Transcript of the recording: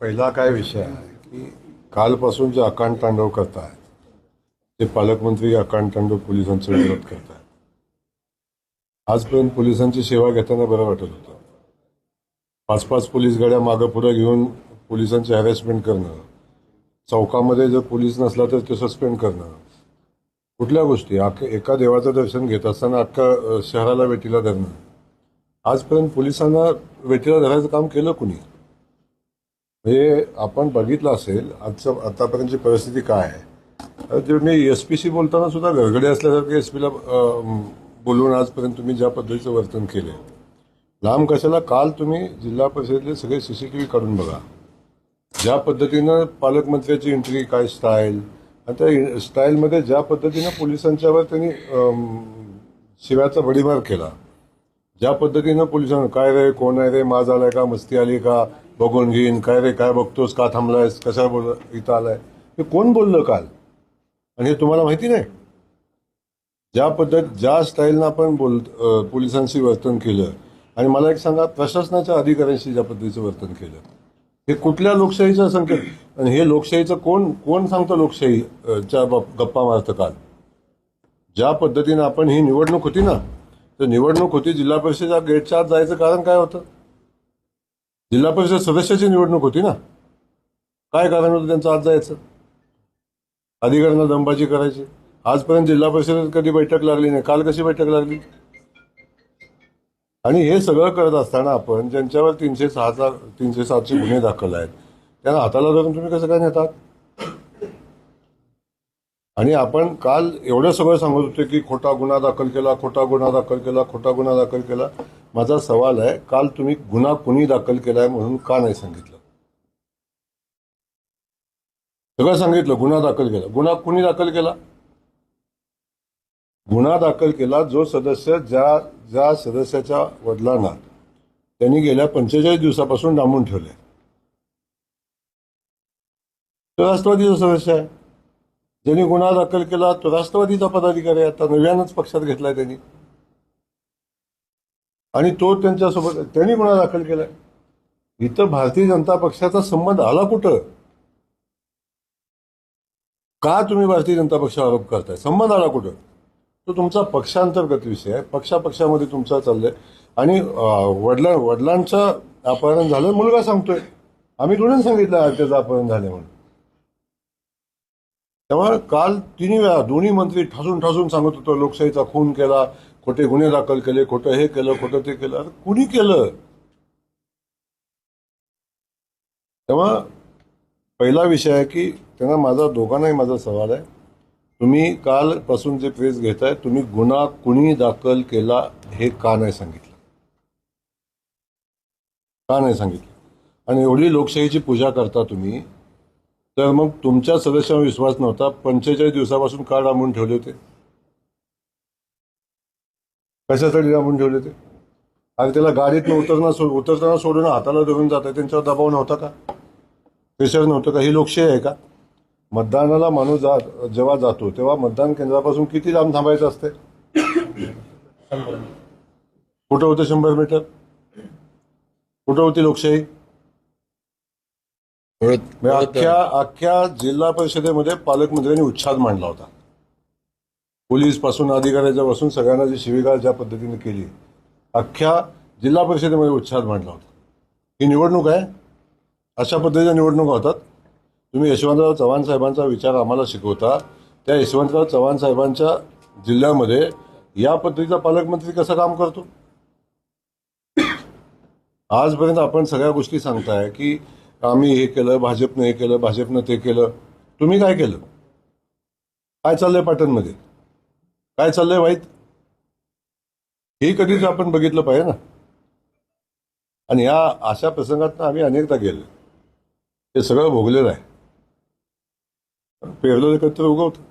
पहिला काय विषय आहे की कालपासून जे अकांड तांडव करतायत ते पालकमंत्री अकांड तांडव पोलिसांचा विरोध करतायत. आजपर्यंत पोलिसांची सेवा घेताना बरं वाटत होतं. 5-5 पोलीस गाड्या मागं पुढे घेऊन पोलिसांची हॅरेसमेंट करणं, चौकामध्ये जर पोलीस नसला तर ते सस्पेंड करणं, कुठल्या गोष्टी एका देवाचं दर्शन घेत असताना अख्खा शहराला वेटीला धरणं. आजपर्यंत पोलिसांना वेटीला धरायचं काम केलं कुणी? हे आपण बघितलं असेल आतापर्यंतची परिस्थिती काय आहे. ते मी एसपीशी बोलताना सुद्धा गडगडे असल्यासारखं एसपीला बोलून आजपर्यंत तुम्ही ज्या पद्धतीचं वर्तन केले, लांब कशाला. काल तुम्ही जिल्हा परिषदेतले सगळे सीसीटीव्ही काढून बघा. ज्या पद्धतीनं पालकमंत्र्याची एंट्री, काय स्टाईल, आणि त्या स्टाईलमध्ये ज्या पद्धतीनं पोलिसांच्यावर त्यांनी शिव्याचा भडीमार केला, ज्या पद्धतीनं पोलिसांना काय रे, कोण आहे रे, माज आलाय का, मस्ती आली का, बघून घेईन, काय रे, काय बघतोस, का थांबलायस, कशा बोल इथं आलाय, हे कोण बोललं काल? आणि हे तुम्हाला माहिती नाही? ज्या स्टाईलनं आपण पोलिसांशी वर्तन केलं, आणि मला एक सांगा, प्रशासनाच्या अधिकाऱ्यांशी ज्या पद्धतीचं वर्तन केलं, हे कुठल्या लोकशाहीचा संकेत? आणि हे लोकशाहीचं कोण सांगतं लोकशाहीच्या गप्पा मारतं? काल ज्या पद्धतीनं आपण ही निवडणूक होती ना, तर निवडणूक होती, जिल्हा परिषदेच्या गेटच्या आत जायचं कारण काय होतं? जिल्हा परिषद सदस्याची निवडणूक होती ना, काय कारण होतं त्यांचं आत जायचं? अधिकाऱ्यांना दमबाजी करायची. आजपर्यंत जिल्हा परिषदेत कधी बैठक लागली नाही, काल कशी बैठक लागली? आणि हे सगळं करत असताना आपण ज्यांच्यावर 307चे गुन्हे दाखल आहेत त्यांना हाताला धरून तुम्ही कसं काय नेतात? आणि आपण काल एवढं सगळं सांगत होते की खोटा गुन्हा दाखल केला, खोटा गुन्हा दाखल केला, खोटा गुन्हा दाखल केला. माझा सवाल आहे, काल तुम्ही गुन्हा कुणी दाखल केलाय म्हणून का नाही सांगितलं? सगळं सांगितलं, गुन्हा दाखल केला. गुन्हा कुणी दाखल केला? गुन्हा दाखल केला जो सदस्य ज्या सदस्याच्या वडिलांना त्यांनी गेल्या 45 दिवसापासून डांबून ठेवले, तो राष्ट्रवादीचा सदस्य आहे. ज्यांनी गुन्हा दाखल केला तो राष्ट्रवादीचा पदाधिकारी आहे. आता नव्यानंच पक्षात घेतलाय त्यांनी, आणि तो त्यांच्यासोबत त्यांनी गुन्हा दाखल केलाय. इथं भारतीय जनता पक्षाचा संबंध आला कुठं? का तुम्ही भारतीय जनता पक्षावर आरोप करताय? संबंध आला कुठं? तो तुमचा पक्षांतर्गत विषय आहे. पक्षामध्ये तुमचा चाललंय. आणि वडिलांचं अपहरण झालं, मुलगा सांगतोय, आम्ही थोडं सांगितलं त्याचं अपहरण झालं म्हणून. तेव्हा काल 3 वेळा दोन्ही मंत्री ठासून सांगत होतो लोकशाहीचा खून केला, खोटे गुन्हे दाखल केले, खोटं हे केलं, खोटं ते केलं. अरे कुणी केलं? तेव्हा पहिला विषय आहे की त्यांना दोघांनाही माझा सवाल आहे, तुम्ही कालपासून जे प्रेस घेताय, तुम्ही गुन्हा कुणी दाखल केला हे का नाही सांगितलं? का नाही सांगितलं? आणि एवढी लोकशाहीची पूजा करता तुम्ही, तर मग तुमच्या सदस्यांवर विश्वास नव्हता, 45 दिवसापासून का डांबून ठेवले होते? कशासाठी डांबून ठेवले होते? आणि त्याला गाडीतनं उतरताना सोडून हाताला धरून जात आहे, त्यांच्यावर दबाव नव्हता का? प्रेशर नव्हतं का? ही लोकशाही आहे का? मतदानाला माणूस जेव्हा जातो तेव्हा मतदान केंद्रापासून किती लांब थांबायचं असते? कुठं होतं 100 मीटर? कुठं होती लोकशाही? अख्ख्या जिल्हा परिषदेमध्ये पालकमंत्र्यांनी उच्छाद मांडला होता. पोलीस पासून अधिकाऱ्याच्या पासून सगळ्यांना जी शिवीगाळ ज्या पद्धतीने केली, अख्ख्या जिल्हा परिषदेमध्ये उच्छाद मांडला होता. ही निवडणूक आहे? अशा पद्धतीच्या निवडणुका होतात? तुम्ही यशवंतराव चव्हाण साहेबांचा विचार आम्हाला शिकवता, त्या यशवंतराव चव्हाण साहेबांच्या जिल्ह्यामध्ये या पद्धतीचा पालकमंत्री कसं काम करतो? आजपर्यंत आपण सगळ्या गोष्टी सांगताय की आम्ही हे केलं, भाजपनं हे केलं, भाजपनं ते केलं. तुम्ही काय केलं? काय चाललंय पाटणमध्ये? काय चाललंय वाईट? हे कधीच आपण बघितलं पाहिजे ना. आणि या अशा प्रसंगात आम्ही अनेकदा गेलो, हे सगळं भोगलेलं आहे. पेरलेलं कधी उगवतं.